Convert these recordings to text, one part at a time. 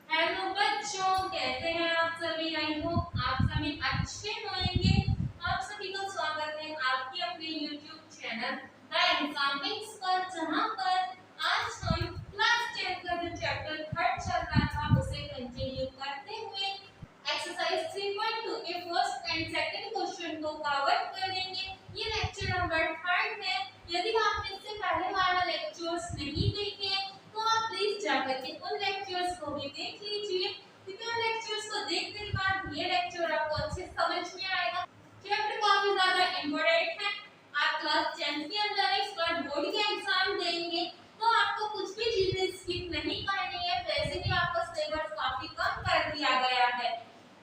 Hello बच्चों, कैसे हैं आप सभी। आई होप आप सभी अच्छे होंगे। आप सभी का स्वागत है आपके अपने यूट्यूब चैनल द एग्जामिंग्स पर, जहां पर आज हम क्लास 10 का जो चैप्टर थर्ड चल रहा था उसे कंटिन्यू करते हुए एक्सरसाइज 3.2 के फर्स्ट एंड सेकंड क्वेश्चन को कवर करेंगे। ये लेक्चर नंबर थर्ड है। यदि आपने इससे पहले वाला लेक्चर्स नहीं देखे तो आप प्लीज जाकर के उन लेक्चर्स को भी देख लीजिए, क्योंकि उन लेक्चर्स को देखने के बाद ये लेक्चर आपको अच्छे समझ में आएगा। चैप्टर काफी ज्यादा इम्पोर्टेंट है। आप क्लास 10 के अंदर इस बार बोर्ड का एग्जाम देंगे तो आपको कुछ भी चीजें स्किप नहीं करनी है। वैसे भी आपका सिलेबस काफी कम कर दिया गया है,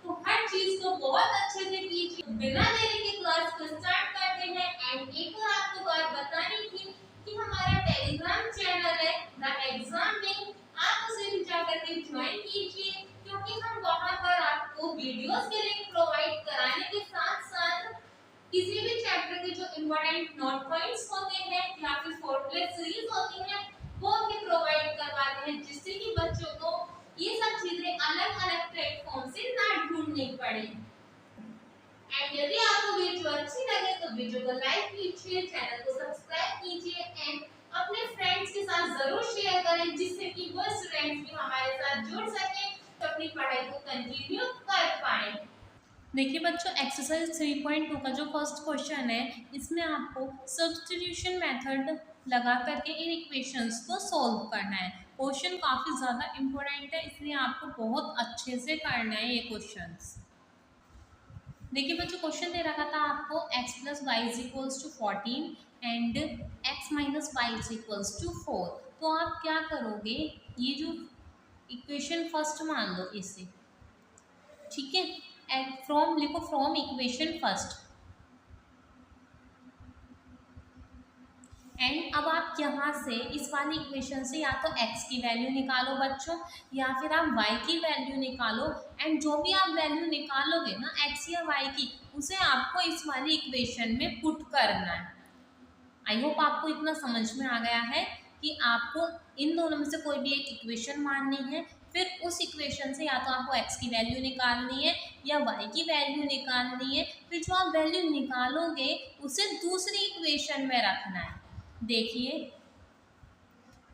तो हर चीज को बहुत अच्छे से कीजिए। बिना देरी के क्लास को स्टार्ट करते हैं। एंड एक और आपको बात बतानी थी कि हमारा टेलीग्राम चैनल है द एग्जामिंग, आप उसे भी जाकर के ज्वाइन कीजिए, क्योंकि हम वहां पर आपको वीडियोस के लिंक प्रोवाइड कराने के साथ साथ किसी भी चैप्टर के जो इम्पोर्टेंट नोट पॉइंट्स होते हैं या फिर फॉर्मूला सीरीज होती है वो भी प्रोवाइड करवाते हैं, जिससे कि बच्चों को ये सब चीजें अलग अलग प्लेटफॉर्म से ना ढूंढनी पड़े। एंड यदि आपको वीडियो अच्छी लगे तो वीडियो को लाइक कीजिए, चैनल को सब्सक्राइब कीजिए एंड अपने फ्रेंड्स के साथ जरूर शेयर करें, जिससे कि वो स्टूडेंट्स भी हमारे साथ जुड़ सके तो अपनी पढ़ाई को कंटिन्यू कर पाए। देखिए बच्चों, एक्सरसाइज 3.2 का जो फर्स्ट क्वेश्चन है इसमें आपको सब्स्टिट्यूशन मेथड लगा करके इन इक्वेशंस को सॉल्व करना है। क्वेश्चन काफ़ी ज़्यादा इम्पोर्टेंट है, इसलिए आपको बहुत अच्छे से करना है ये क्वेश्चंस। देखिए बच्चों, क्वेश्चन दे रखा था आपको x plus y is equals to 14 and x minus y is equals to 4। तो आप क्या करोगे, ये जो इक्वेशन फर्स्ट मान लो इसे, ठीक है। एंड फ्रॉम लिखो, फ्रॉम इक्वेशन फर्स्ट। एंड अब आप यहाँ से इस वाली इक्वेशन से या तो x की वैल्यू निकालो बच्चों, या फिर आप y की वैल्यू निकालो। एंड जो भी आप वैल्यू निकालोगे ना x या y की, उसे आपको इस वाली इक्वेशन में पुट करना है। आई होप आपको इतना समझ में आ गया है कि आपको इन दोनों में से कोई भी एक इक्वेशन माननी है, फिर उस इक्वेशन से या तो आपको x की वैल्यू निकालनी है या y की वैल्यू निकालनी है। फिर जो आप वैल्यू निकालोगे उसे दूसरी इक्वेशन में रखना है। देखिए,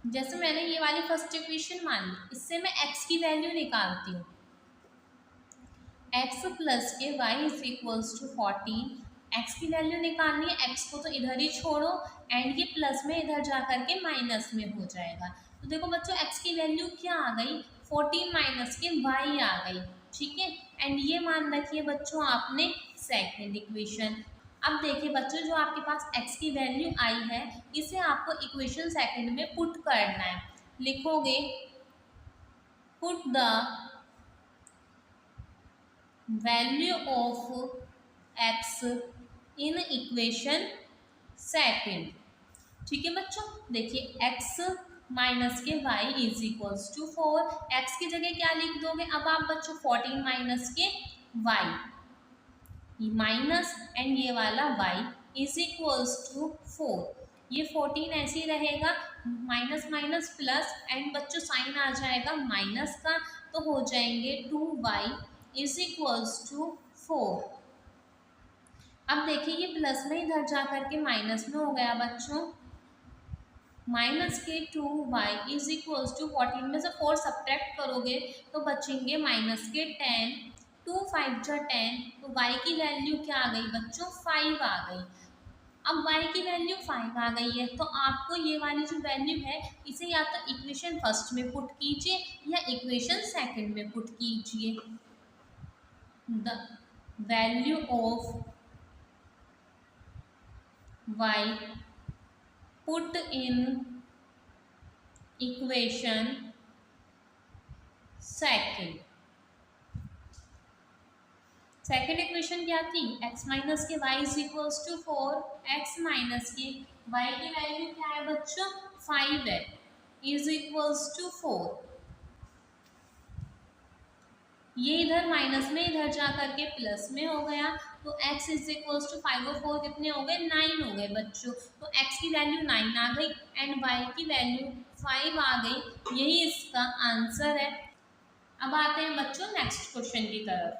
जैसे मैंने ये वाली फर्स्ट इक्वेशन मान ली, इससे मैं x की वैल्यू निकालती हूँ। x प्लस के y is equals to 14। x की वैल्यू निकालनी है, x को तो इधर ही छोड़ो एंड ये प्लस में इधर जा करके माइनस में हो जाएगा। तो देखो बच्चों, x की वैल्यू क्या आ गई, 14 माइनस के y आ गई, ठीक है। एंड ये मान रखिए बच्चों आपने सेकेंड इक्वेशन। अब देखिए बच्चों, जो आपके पास x की वैल्यू आई है इसे आपको इक्वेशन सेकंड में पुट करना है। लिखोगे put the value of x in equation second, ठीक है बच्चों। देखिए x माइनस के y is equals to 4, x की जगह क्या लिख दोगे अब आप बच्चों, 14 माइनस के y माइनस एंड ये वाला y इज इक्वल्स टू 4। ये 14 ऐसे ही रहेगा, माइनस माइनस प्लस एंड बच्चों साइन आ जाएगा माइनस का, तो हो जाएंगे 2y इज इक्वल्स टू 4। अब देखिए ये प्लस में इधर जा करके माइनस में हो गया बच्चों, माइनस के 2y इज इक्वल्स टू 14 में से 4 सब्ट्रैक्ट करोगे तो बचेंगे माइनस के 10, 2 5 जा 10, तो y की वैल्यू क्या आ गई बच्चों, 5 आ गई। अब y की वैल्यू 5 आ गई है तो आपको ये वाली जो वैल्यू है इसे या तो इक्वेशन फर्स्ट में पुट कीजिए या इक्वेशन सेकंड में पुट कीजिए। The value of y put in equation second. Second equation क्या थी, x माइनस के y is equals to 4, x minus के y की वैल्यू क्या है बच्चों, 5 है, इज इक्वल्स टू 4। ये इधर माइनस में इधर जा करके प्लस में हो गया, तो x इज इक्वल्स टू 5 और 4 कितने हो गए, 9 हो गए बच्चों। तो x की वैल्यू 9 आ गई एंड y की वैल्यू 5 आ गई, यही इसका आंसर है। अब आते हैं बच्चों नेक्स्ट क्वेश्चन की तरफ।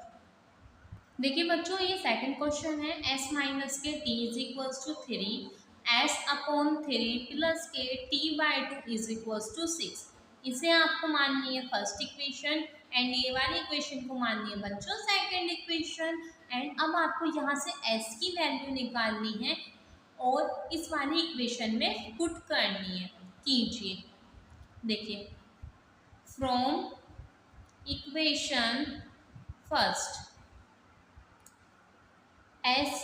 देखिए बच्चों, ये सेकंड क्वेश्चन है, s माइनस के t is equals to 3, s upon 3 plus के t by 2 is equals to 6। इसे आपको माननी है फर्स्ट इक्वेशन एंड ये वाली इक्वेशन को माननी है बच्चों सेकंड इक्वेशन। एंड अब आपको यहाँ से s की वैल्यू निकालनी है और इस वाली इक्वेशन में पुट करनी है। कीजिए, देखिए फ्रॉम इक्वेशन फर्स्ट s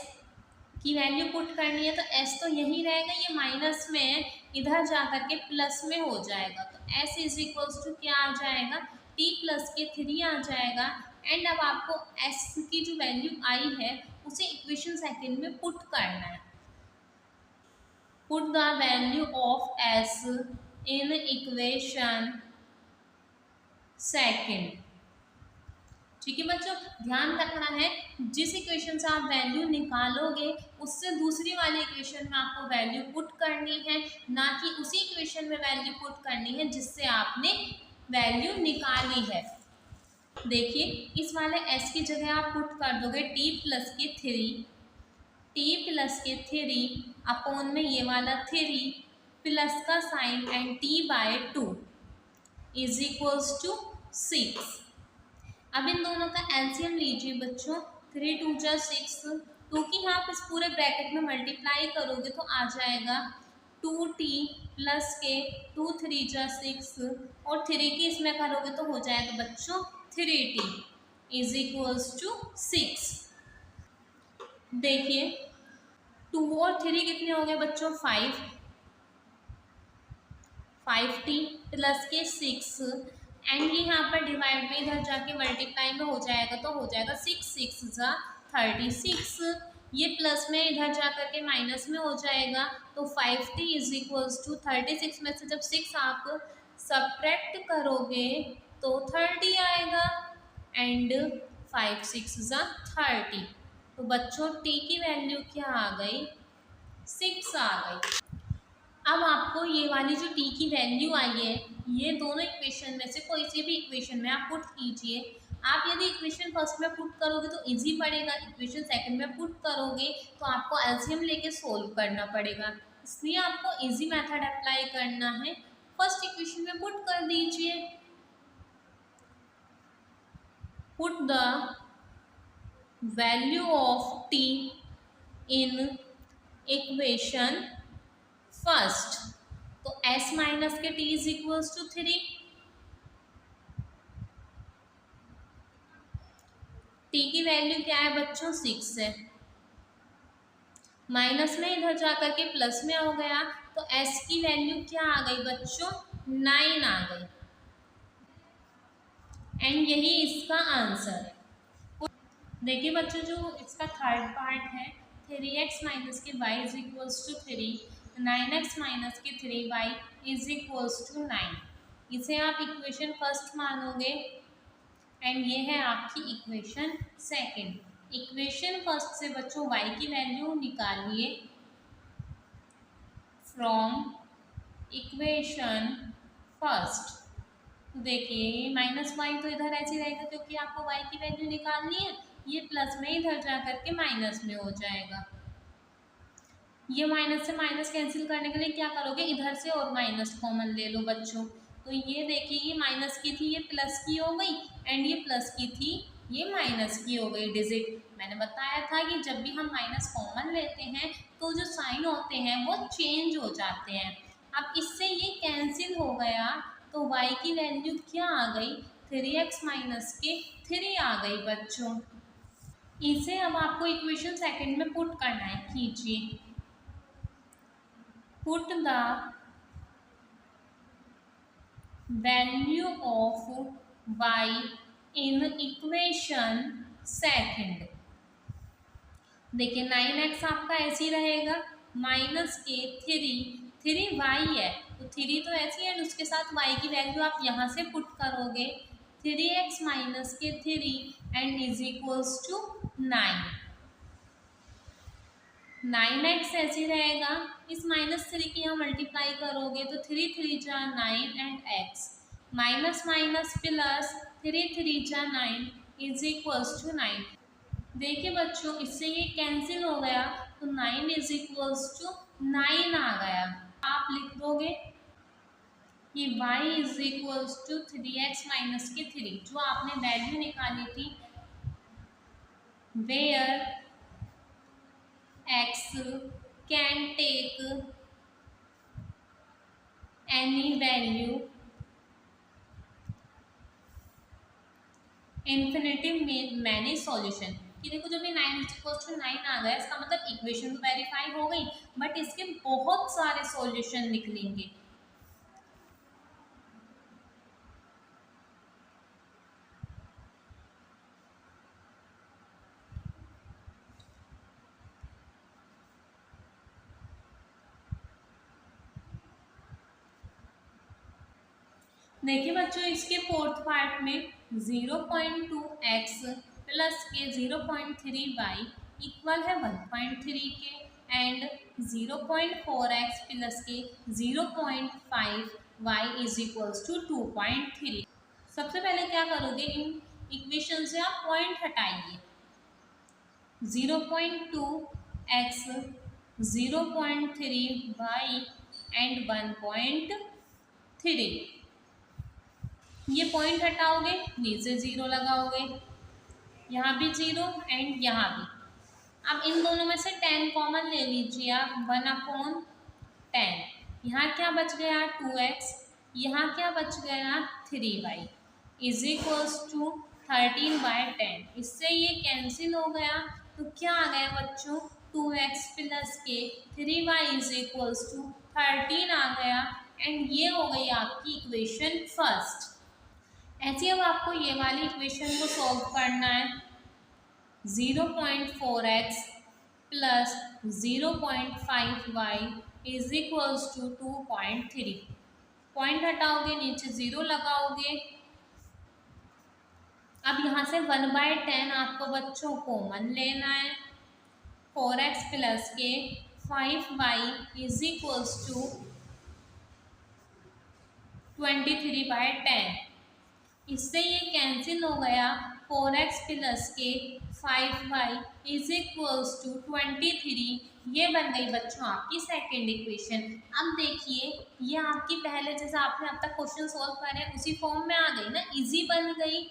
की वैल्यू पुट करनी है तो s तो यही रहेगा, ये माइनस में है, इधर जा करके प्लस में हो जाएगा। तो s इज इक्वल्स टू क्या आ जाएगा, t प्लस के 3 आ जाएगा। एंड अब आपको s की जो वैल्यू आई है उसे इक्वेशन सेकंड में पुट करना है। Put the value of s in equation second. ठीक है बच्चों, ध्यान रखना है जिस इक्वेशन से आप वैल्यू निकालोगे उससे दूसरी वाली इक्वेशन में आपको वैल्यू पुट करनी है, ना कि उसी इक्वेशन में वैल्यू पुट करनी है जिससे आपने वैल्यू निकाली है। देखिए इस वाले s की जगह आप पुट कर दोगे t प्लस के 3 अपॉन में ये वाला 3 प्लस का sign and t by 2 is equals to 6। अब इन दोनों का एलसीएम लीजिए बच्चों, 3 2 जा 6, क्योंकि आप इस पूरे ब्रैकेट में मल्टीप्लाई करोगे तो आ जाएगा 2t प्लस के 2 3 जा 6 और 3 की इसमें करोगे तो हो जाएगा बच्चों 3t इज इक्वल्स टू 6। देखिए 2 और 3 कितने हो गए बच्चों 5t प्लस के 6 एंड ये यहाँ पर डिवाइड में इधर जाके मल्टीप्लाई में हो जाएगा तो हो जाएगा 6 6 जा 36। ये प्लस में इधर जा करके माइनस में हो जाएगा तो 5t इज इक्वल्स टू 36 में से जब 6 आप सब्ट्रैक्ट करोगे तो 30 आएगा एंड 5 6 जा 30। तो बच्चों t की वैल्यू क्या आ गई, 6 आ गई। अब आपको ये वाली जो t की वैल्यू आई है ये दोनों इक्वेशन में से कोई सी भी इक्वेशन में आप पुट कीजिए। आप यदि इक्वेशन फर्स्ट में पुट करोगे तो इजी पड़ेगा, इक्वेशन सेकंड में पुट करोगे तो आपको एलसीएम लेके सोल्व करना पड़ेगा, इसलिए आपको इजी मेथड अप्लाई करना है। फर्स्ट इक्वेशन में पुट कर दीजिए, put the value of t in equation first. तो s माइनस के t is equals to 3, t की वैल्यू क्या है बच्चों 6 है, माइनस में इधर जाकर के प्लस में हो गया तो s की वैल्यू क्या आ गई बच्चों 9 आ गई एंड यही इसका आंसर है। देखिए बच्चों जो इसका थर्ड पार्ट है 3x माइनस के y is equals to 3, 9x minus के 3y इज इक्वल्स टू 9, इसे आप इक्वेशन फर्स्ट मानोगे एंड ये है आपकी इक्वेशन सेकंड। इक्वेशन फर्स्ट से बच्चों y की वैल्यू निकालिए फ्रॉम इक्वेशन फर्स्ट। देखिए माइनस वाई तो इधर ऐसे रहेगा क्योंकि आपको y की वैल्यू निकालनी है, ये प्लस में इधर जा करके माइनस में हो जाएगा। ये माइनस से माइनस कैंसिल करने के लिए क्या करोगे, इधर से और माइनस कॉमन ले लो बच्चों। तो ये देखिए ये माइनस की थी ये प्लस की हो गई एंड ये प्लस की थी ये माइनस की हो गई डिजिट। मैंने बताया था कि जब भी हम माइनस कॉमन लेते हैं तो जो साइन होते हैं वो चेंज हो जाते हैं। अब इससे ये कैंसिल हो गया तो y की वैल्यू क्या आ गई 3x माइनस के 3 आ गई बच्चों। इसे अब आपको इक्वेशन सेकंड में पुट करना है, कीजिए put the value of y in equation second. देखिए 9x आपका ऐसे ही रहेगा माइनस के 3 y है तो 3 तो ऐसी है, उसके साथ y की वैल्यू आप यहाँ से पुट करोगे 3x माइनस के 3 and is equals to 9। 9x ऐसे रहेगा, इस -3 की यहाँ मल्टीप्लाई करोगे तो 3 3 जा 9 and x minus minus plus 3 3 जा 9 इज इक्वल्स टू 9। देखिए बच्चों, इससे ये कैंसिल हो गया तो 9 इज इक्वल्स टू 9 आ गया। आप लिख दोगे ये y is equals to 3x minus के 3, जो आपने वैल्यू निकाली थी where x can take any value infinitive में मैनी सॉल्यूशन। कि देखो जब ये 9 इज इक्वल्स टू 9 आ गया, इसका मतलब इक्वेशन तो वेरीफाई हो गई, बट इसके बहुत सारे सॉल्यूशन निकलेंगे। देखिए बच्चों, इसके फोर्थ पार्ट में 0.2x प्लस के 0.3y इक्वल है 1.3 के एंड 0.4x प्लस के 0.5y इज इक्वल्स टू 2.3। सबसे पहले क्या करोगे, इन इक्वेशन से आप पॉइंट हटाइए। 0.2x 0.3y एंड 1.3, ये पॉइंट हटाओगे, नीचे 0 लगाओगे, यहाँ भी 0 एंड यहाँ भी। अब इन दोनों में से 10 कॉमन ले लीजिए आप, 1/10। यहाँ क्या बच गया 2x, यहाँ क्या बच गया 3y इज इक्वल्स टू 13/10। इससे ये कैंसिल हो गया तो क्या आ गया बच्चों 2x प्लस के 3y इज इक्वल्स टू 13 आ गया एंड ये हो गई आपकी इक्वेशन फर्स्ट। ऐसे अब आपको ये वाली इक्वेशन को सॉल्व करना है। 0.4x plus 0.5y is equals to 2.3। Point हटाओगे, नीचे 0 लगाओगे। अब यहाँ से 1/10 आपको बच्चों कॉमन लेना है। 4x प्लस के 5y इज इक्वल्स टू 23/10। इससे ये कैंसिल हो गया। 4x प्लस के 5y इज इक्वल्स टू 23। ये बन गई बच्चों आपकी सेकेंड इक्वेशन। अब देखिए ये आपकी पहले जैसे आपने अब तक क्वेश्चन सॉल्व करे उसी फॉर्म में आ गई ना, इजी बन गई।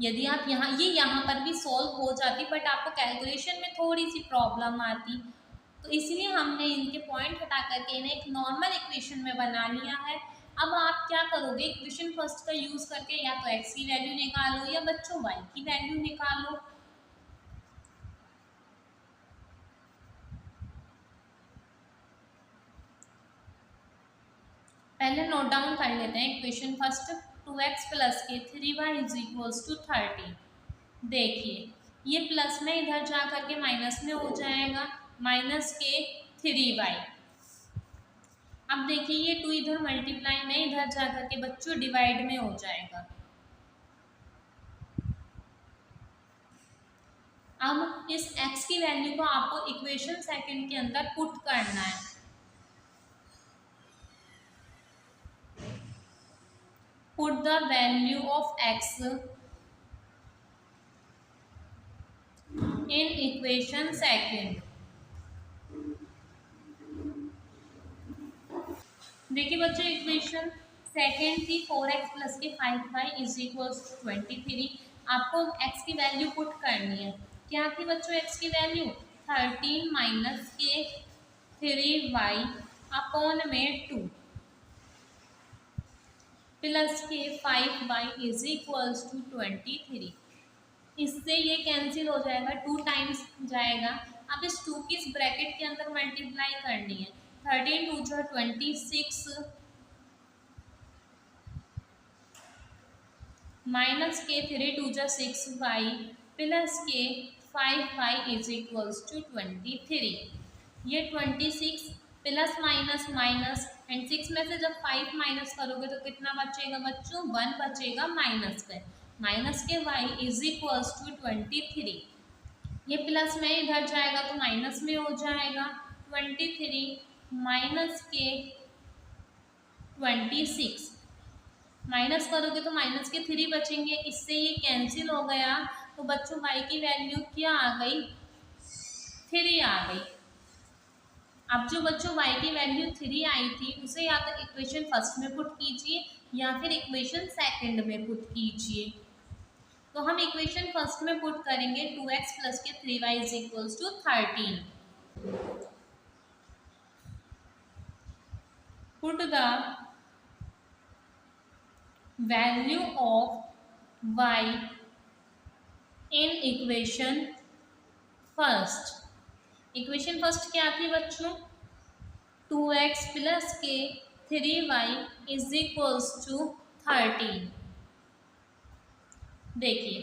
यदि आप यहाँ पर भी सॉल्व हो जाती, बट आपको कैलकुलेशन में थोड़ी सी प्रॉब्लम आती, तो इसलिए हमने इनके पॉइंट हटा करके इन्हें एक नॉर्मल इक्वेशन में बना लिया है। अब आप क्या करोगे, इक्वेशन फर्स्ट का यूज करके या तो x की वैल्यू निकालो या बच्चों y की वैल्यू निकालो। पहले नोट डाउन कर लेते हैं इक्वेशन फर्स्ट। 2x प्लस के 3y इज इक्वल्स टू 13। देखिए ये प्लस में इधर जा करके माइनस में हो जाएगा, माइनस के 3y। अब देखिए ये 2 इधर मल्टीप्लाई में इधर जा करके बच्चों डिवाइड में हो जाएगा। अब इस x की वैल्यू को आपको इक्वेशन सेकंड के अंदर पुट करना है। Put the value of x in equation second. देखिए बच्चों इक्वेशन सेकेंड थी 4x प्लस के 5y इज इक्वल्स टू 23। आपको x की वैल्यू पुट करनी है। क्या थी बच्चों x की वैल्यू 13 माइनस के 3y अपॉन में 2 प्लस के 5y इज इक्वल्स टू 23। इससे ये कैंसिल हो जाएगा, 2 टाइम्स जाएगा। अब इस 2 की इस ब्रैकेट के अंदर मल्टीप्लाई करनी है। 13 2 जो 26 माइनस के 3 2 जो 6y प्लस के 5y इज इक्वल्स टू 23। ये 26 प्लस माइनस माइनस एंड 6 में से जब 5 माइनस करोगे तो कितना बचेगा बच्चों 1 बचेगा माइनस पे। माइनस के y इज इक्वल्स टू 23। ये प्लस में इधर जाएगा तो माइनस में हो जाएगा। 23 माइनस के 26 माइनस करोगे तो माइनस के 3 बचेंगे, इससे ये कैंसिल हो गया। तो बच्चों y की वैल्यू क्या आ गई, 3 आ गई। अब जो बच्चों y की वैल्यू 3 आई थी उसे या तो इक्वेशन फर्स्ट में पुट कीजिए या फिर इक्वेशन सेकंड में पुट कीजिए। तो हम इक्वेशन फर्स्ट में पुट करेंगे 2x प्लस के 3y is equals to 13। Put the value of y in equation first. Equation first क्या थी बच्चों, 2x प्लस के 3y इज इक्वल्स टू 13। देखिए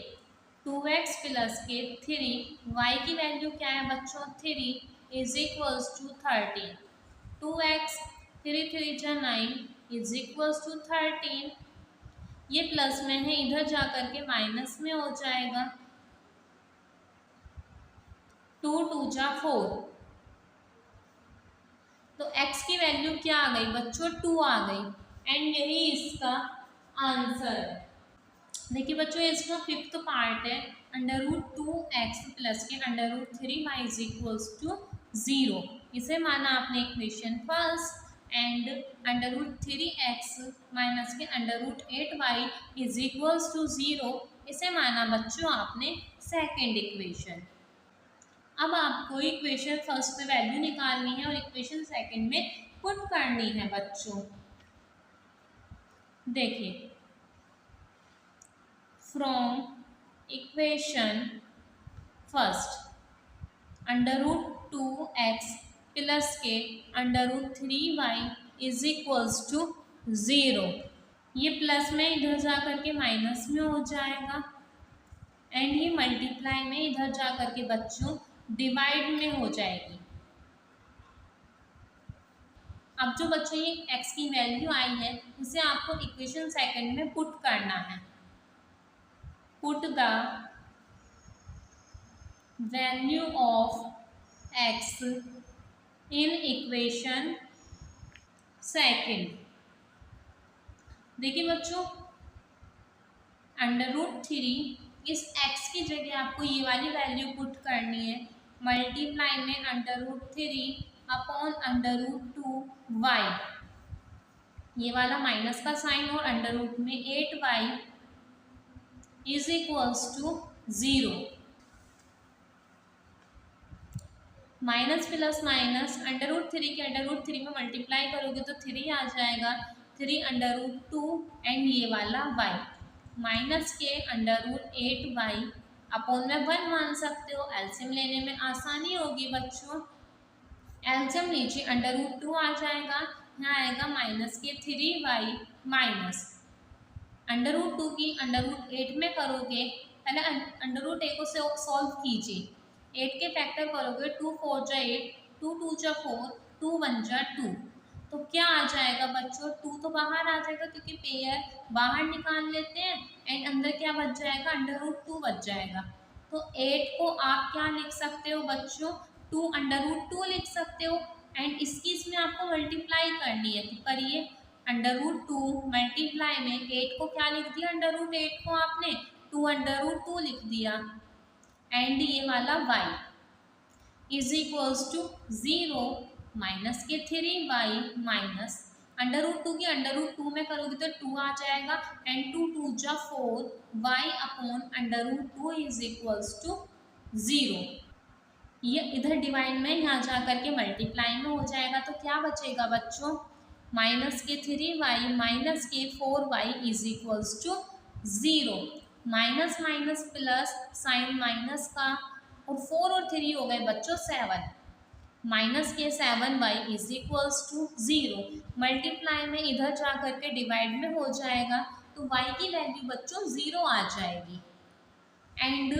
2x प्लस के 3, y की वैल्यू क्या है बच्चों 3 इज इक्वल्स टू 13। 2x 3 3 जा 9 इज इक्वल्स टू 13। ये प्लस में है, इधर जा करके माइनस में हो जाएगा। 2 2 जा 4, तो x की वैल्यू क्या आ गई बच्चों 2 आ गई एंड यही इसका आंसर है। देखिए बच्चों इसका फिफ्थ पार्ट है, √2x प्लस के √3y इज इक्वल्स टू 0। इसे माना आपने equation first and √3x minus के √8y इज इक्वल्स टू 0 इसे माना बच्चों आपने सेकेंड इक्वेशन। अब आपको इक्वेशन फर्स्ट में वैल्यू निकालनी है और इक्वेशन सेकंड में पुट करनी है बच्चों। देखिए from equation first √2x plus के √3y इज इक्वल्स टू 0। ये प्लस में इधर जा करके माइनस में हो जाएगा एंड ये मल्टीप्लाई में इधर जा करके बच्चों डिवाइड में हो जाएगी। अब जो बच्चों ये x की वैल्यू आई है उसे आपको इक्वेशन सेकंड में पुट करना है। Put the value of x in equation second. देखिए बच्चों √3 इस x की जगह आपको ये वाली वैल्यू पुट करनी है, मल्टीप्लाई में √3 अपॉन √2y, ये वाला माइनस का साइन और √ में 8y is equals to 0। Minus plus minus √3 के √3 में मल्टीप्लाई करोगे तो 3 आ जाएगा, 3 √2 एंड ये वाला y माइनस के √8y अपॉन में 1 मान सकते हो। एलसीएम लेने में आसानी होगी बच्चों, एलसीएम लीजिए √2 आ जाएगा, यहाँ आएगा माइनस के 3y माइनस √2 की √8 में करोगे, पहले √8 को सॉल्व कीजिए, 8 के फैक्टर करोगे 2 4 जा 8, 2 2 जा 4, 2 1 जा 2, तो क्या आ जाएगा बच्चों 2 तो बाहर आ जाएगा क्योंकि पेयर बाहर निकाल लेते हैं एंड अंदर क्या बच जाएगा √2 बच जाएगा। तो 8 को आप क्या लिख सकते हो बच्चों 2 √2 लिख सकते हो एंड इसकी इसमें आपको मल्टीप्लाई करनी है, तो करिए √2 मल्टीप्लाई में 8 को क्या लिख दिया √8 को आपने 2 √2 लिख दिया एंड ये वाला y is equals to 0 minus के 3y माइनस √2 की √2 में करोगे तो 2 आ जाएगा एंड 2 2 जा 4 y upon √2 is equals to 0। ये इधर डिवाइड में यहाँ जा करके मल्टीप्लाई में हो जाएगा, तो क्या बचेगा बच्चों माइनस के 3y माइनस के 4y is equals to 0। Minus minus plus sign minus का और 4 और 3 हो गए बच्चों 7, माइनस के 7y is equals to 0। Multiply में इधर जा करके डिवाइड में हो जाएगा, तो y की वैल्यू बच्चों 0 आ जाएगी एंड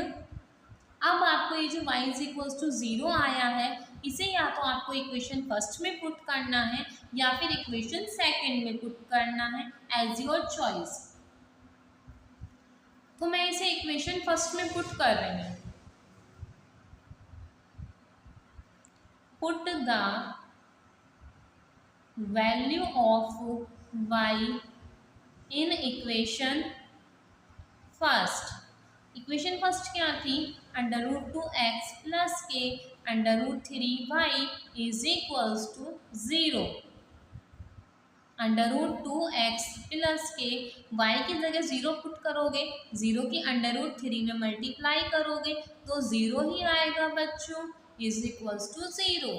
अब आपको ये जो y इज इक्वल्स टू 0 आया है इसे या तो आपको इक्वेशन फर्स्ट में पुट करना है या फिर इक्वेशन सेकंड में पुट करना है, एज योर चॉइस। तो मैं इसे इक्वेशन फर्स्ट में पुट कर रही हूँ। Put the value of y in equation first. Equation first क्या थी, अंडर रूट 2x प्लस के under root 3y is equals to 0। Under root 2x plus के y की जगह 0 पुट करोगे, 0 की अंडर रूट 3 में मल्टीप्लाई करोगे तो 0 ही आएगा बच्चों, इज इक्वल्स टू 0।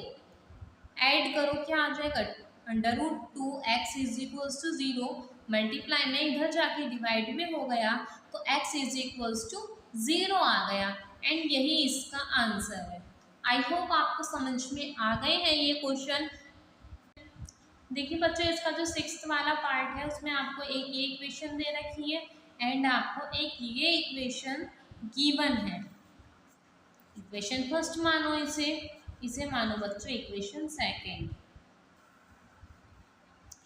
ऐड करो, क्या आ जाएगा, under root 2x is equals to 0, multiply में इधर जाके डिवाइड में हो गया तो x इज इक्वल्स टू 0 आ गया, एंड यही इसका आंसर है। आई होप आपको समझ में आ गए हैं ये क्वेश्चन। देखिए बच्चों, इसका जो 6th वाला पार्ट है उसमें आपको एक ये इक्वेशन दे रखी है एंड आपको एक ये इक्वेशन गिवन है। इक्वेशन फर्स्ट मानो इसे मानो बच्चों इक्वेशन सेकेंड।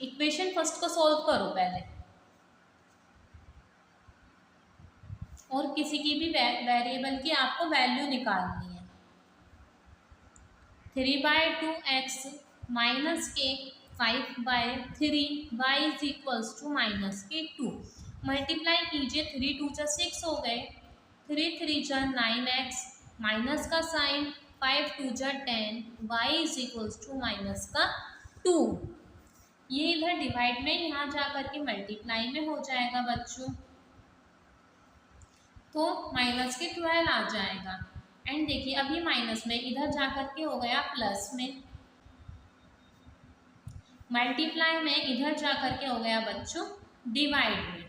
इक्वेशन फर्स्ट को सॉल्व करो पहले, और किसी की भी वेरिएबल की आपको वैल्यू निकालनी है। 3/2x माइनस के 5/3 y is equals to minus के 2। मल्टीप्लाई कीजिए, 3 2 जा 6 हो गए, 3 3 जा 9x, माइनस का साइन, 5 2 जा 10, y is equals to minus का 2। ये इधर डिवाइड में यहाँ जा करके मल्टीप्लाई में हो जाएगा बच्चों, तो माइनस के 12 आ जाएगा। एंड देखिए अभी माइनस में इधर जा करके हो गया प्लस में, मल्टीप्लाई में इधर जा करके हो गया बच्चों डिवाइड में।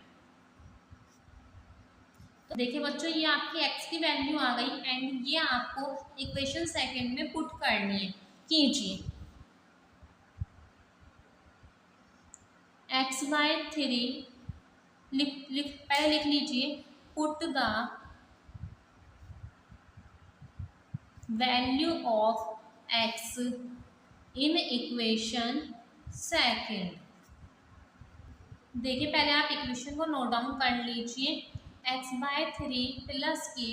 तो देखिए बच्चों, ये आपकी x की वैल्यू आ गई एंड ये आपको इक्वेशन सेकंड में पुट करनी है। कीजिए, x/3 पहले लिख लीजिए, put the value of x in equation second. देखिए पहले आप इक्वेशन को नोट डाउन कर लीजिए, x/3 प्लस के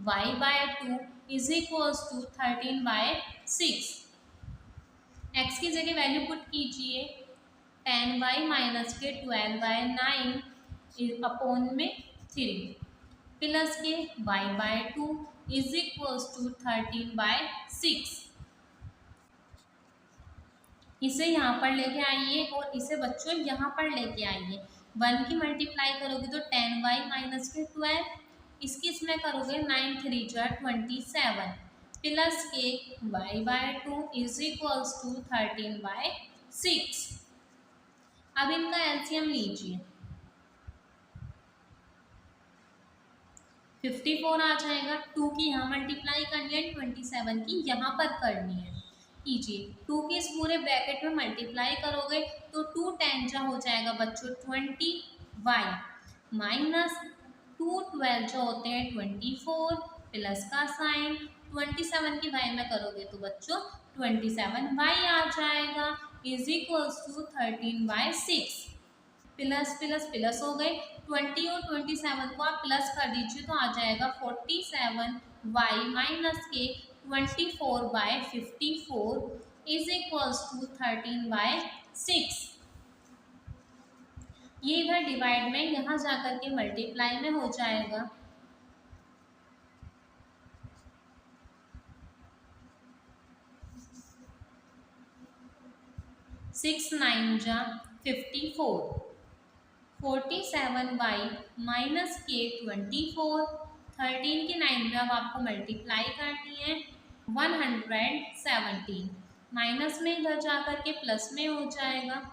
y/2 is equals to 13/6। x की जगह वैल्यू पुट कीजिए, 10y माइनस के 12/9 अपॉन में 3 प्लस के y/2 इज इक्वल्स टू 13/6। इसे यहाँ पर लेके आइए और इसे बच्चों यहाँ पर लेके आइए। 1 की मल्टीप्लाई करोगे तो 10y माइनस के 12, इसकी इसमें करोगे 9 3 जा 27 प्लस के y/2 इज इक्वल्स टू 13/6। अब इनका एलसीएम लीजिए, 54 आ जाएगा। 2 की यहाँ मल्टीप्लाई करनी है, 27 की यहाँ पर करनी है। कीजिए, 2 के इस पूरे ब्रैकेट में मल्टीप्लाई करोगे तो 2 10 जा हो जाएगा बच्चों 20y माइनस 2 12 जो होते हैं 24 प्लस का साइन 27 की y में करोगे तो बच्चों 27y आ जाएगा is equals to 13/6। Plus plus plus हो गए, 20 और 27 को आप प्लस कर दीजिए तो आ जाएगा 47y माइनस के 24/54 इज इक्वल्स टू 13/6। ये इधर डिवाइड में यहाँ जाकर के मल्टीप्लाई में हो जाएगा, 6 9 जा 54, 47y माइनस के 24, 13 की 9 में अब आपको मल्टीप्लाई करनी है 117, माइनस में इधर जा कर के प्लस में हो जाएगा,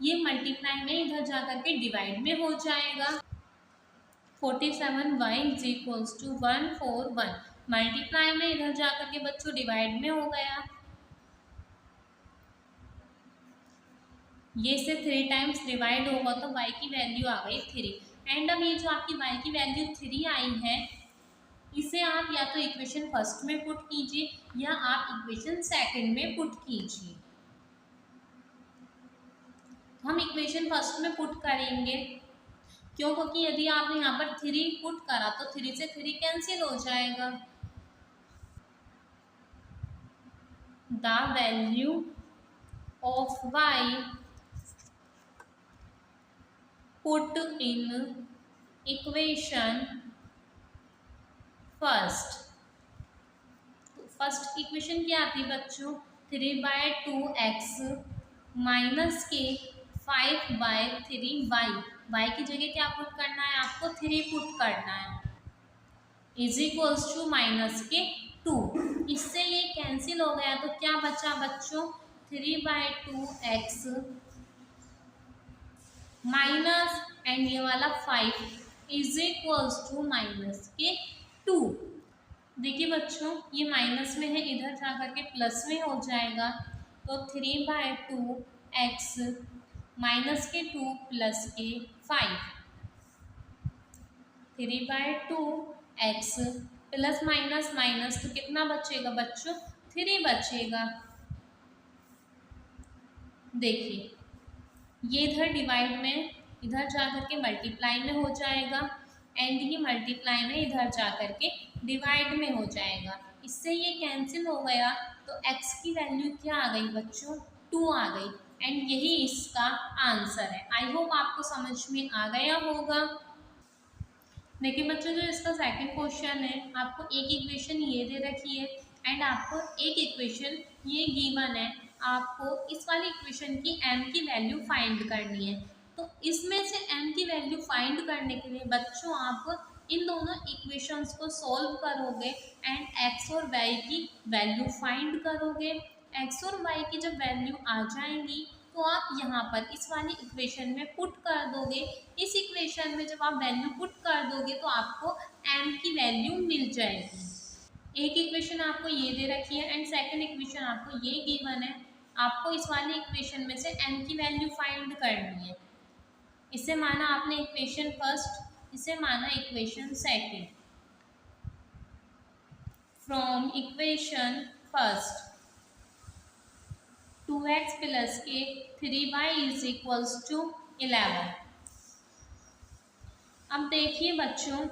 ये मल्टीप्लाई में इधर जा कर के डिवाइड में हो जाएगा। 47y is equals to 141, multiply में इधर जा कर के बच्चों डिवाइड में हो गया, ये से 3 टाइम्स डिवाइड होगा तो y की वैल्यू आ गई 3। एंड अब ये जो आपकी y की वैल्यू 3 आई है, इसे आप या तो इक्वेशन फर्स्ट में पुट कीजिए या आप इक्वेशन सेकंड में पुट कीजिए। हम इक्वेशन फर्स्ट में पुट करेंगे क्यों? क्योंकि यदि आपने यहाँ पर 3 पुट करा तो 3 से 3 कैंसिल हो जाएगा। The value of y put in equation first. First equation क्या आती है बच्चों? 3/2x माइनस के 5/3y। y की जगह क्या पुट करना है आपको? 3 पुट करना है, इज इक्वल्स टू माइनस के 2। इससे ये कैंसिल हो गया तो क्या बचा बच्चों? 3/2x माइनस एंड ये वाला 5 इज इक्वल्स टू माइनस के 2। देखिए बच्चों ये माइनस में है, इधर जा करके प्लस में हो जाएगा। तो 3/2x माइनस के 2 प्लस के 5। 3/2x प्लस माइनस माइनस तो कितना बचेगा बच्चों? 3 बचेगा। देखिए ये इधर डिवाइड में, इधर जा करके मल्टीप्लाई में हो जाएगा एंड ये मल्टीप्लाई में इधर जा करके डिवाइड में हो जाएगा। इससे ये कैंसिल हो गया तो x की वैल्यू क्या आ गई बच्चों? 2 आ गई एंड यही इसका आंसर है। आई होप आपको समझ में आ गया होगा। देखिए बच्चों जो इसका सेकंड क्वेश्चन है, आपको एक इक्वेशन ये दे रखी है एंड आपको एक इक्वेशन ये गिवन है। आपको इस वाली इक्वेशन की m की वैल्यू फाइंड करनी है। तो इसमें से m की वैल्यू फाइंड करने के लिए बच्चों आप इन दोनों इक्वेशंस को सॉल्व करोगे एंड x और y की वैल्यू फाइंड करोगे। x और y की जब वैल्यू आ जाएंगी तो आप यहाँ पर इस वाली इक्वेशन में पुट कर दोगे। इस इक्वेशन में जब आप वैल्यू पुट कर दोगे तो आपको m की वैल्यू मिल जाएगी। एक इक्वेशन आपको ये दे रखी है एंड सेकंड इक्वेशन आपको ये गिवन है। आपको इस वाली इक्वेशन में से m की वैल्यू फाइंड करनी है। इसे माना आपने इक्वेशन फर्स्ट, इसे माना equation second. From equation first 2x plus के 3y इज इक्वल्स टू 11। अब देखिए बच्चों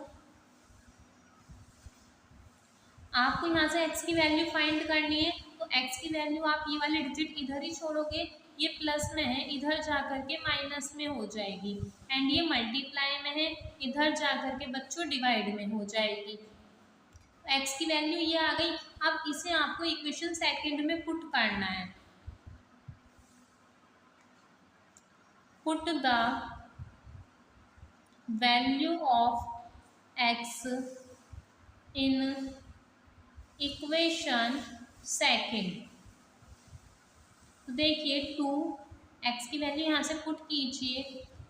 आपको यहाँ से x की वैल्यू फाइंड करनी है। तो x की वैल्यू आप ये वाले डिजिट इधर ही छोड़ोगे, ये प्लस में है इधर जा करके माइनस में हो जाएगी एंड ये मल्टीप्लाई में है इधर जा करके बच्चों डिवाइड में हो जाएगी। तो x की वैल्यू ये आ गई। अब इसे आपको इक्वेशन सेकंड में पुट करना है। Put the value of x in equation second. तो देखिए 2x की वैल्यू यहाँ से पुट कीजिए,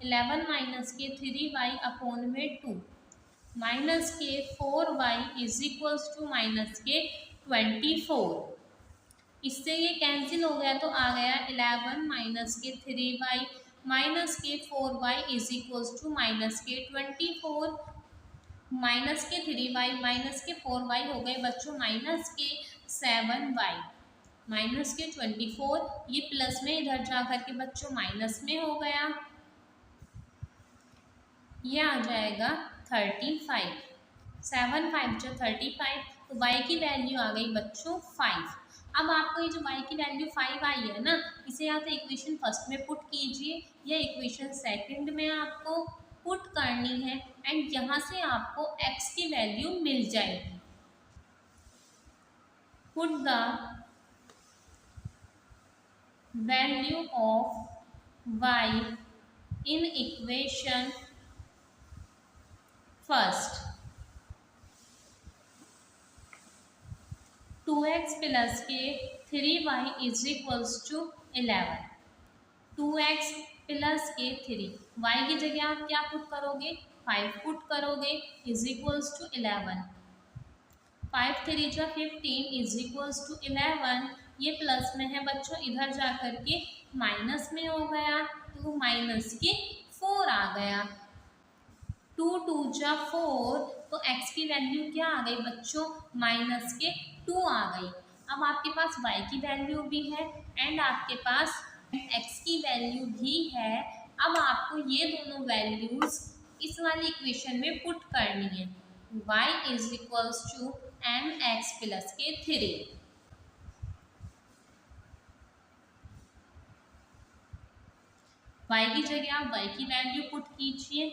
11 माइनस के 3y अपॉन में 2 माइनस के 4y is equals to minus के 24। इससे ये कैंसिल हो गया तो आ गया 11 माइनस के 3y माइनस के 4y is equals to minus के 24। माइनस के 3y माइनस के 4y हो गए बच्चों माइनस के 7y माइनस के 24। ये प्लस में इधर जा करके बच्चों माइनस में हो गया, ये आ जाएगा 35। 7 5 जो 35, तो y की वैल्यू आ गई बच्चों 5। अब आपको ये जो y की वैल्यू 5 आई है ना, इसे या तो इक्वेशन फर्स्ट में पुट कीजिए या इक्वेशन सेकंड में आपको पुट करनी है एंड यहाँ से आपको x की वैल्यू मिल जाएगी। Put the value of y in equation first. 2x plus के 3y is equals to 11। 2x plus के 3, y की जगह आप क्या पुट करोगे? 5 पुट करोगे इज इक्वल्स टू 11। 5 3 जो 15 इज इक्वल्स टू 11। ये प्लस में है बच्चों, इधर जा करके माइनस में हो गया तो माइनस के 4 आ गया। 2 2 जा 4, तो x की वैल्यू क्या आ गई बच्चों? माइनस के 2 आ गई। अब आपके पास y की वैल्यू भी है एंड आपके पास x की वैल्यू भी है। अब आपको ये दोनों वैल्यूज इस वाली इक्वेशन में पुट करनी है। y is equals to mx plus के 3। y की जगह आप y की वैल्यू पुट कीजिए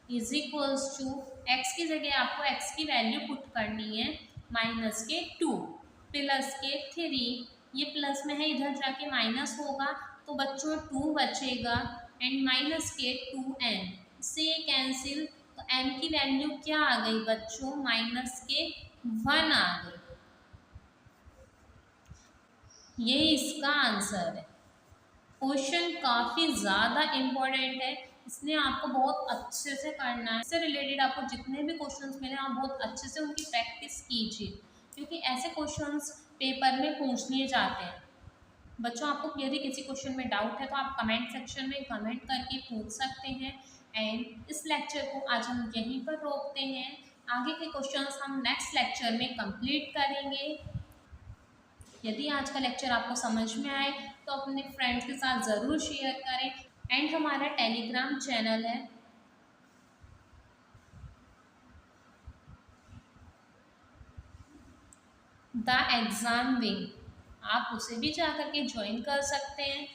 इज इक्वल्स टू x की जगह आपको x की वैल्यू पुट करनी है माइनस के 2 प्लस के 3। ये प्लस में है, इधर जाके माइनस होगा तो बच्चों 2 बचेगा एंड माइनस के 2n, इससे ये कैंसिल, तो n की वैल्यू क्या आ गई बच्चों, माइनस के 1 आ गई। ये इसका आंसर है। क्वेश्चन काफ़ी ज़्यादा इम्पोर्टेंट है, इसलिए आपको बहुत अच्छे से करना है। इससे रिलेटेड आपको जितने भी क्वेश्चंस मिले आप बहुत अच्छे से उनकी प्रैक्टिस कीजिए, क्योंकि ऐसे क्वेश्चंस पेपर में पूछ लिए जाते हैं। बच्चों आपको यदि किसी क्वेश्चन में डाउट है तो आप कमेंट सेक्शन में कमेंट करके पूछ सकते हैं। एंड इस लेक्चर को आज हम यहीं पर रोकते हैं, आगे के क्वेश्चंस हम नेक्स्ट लेक्चर में कंप्लीट करेंगे। यदि आज का लेक्चर आपको समझ में आए तो अपने फ्रेंड्स के साथ ज़रूर शेयर करें। एंड हमारा टेलीग्राम चैनल है द एग्ज़ाम विंग, आप उसे भी जा कर के ज्वाइन कर सकते हैं।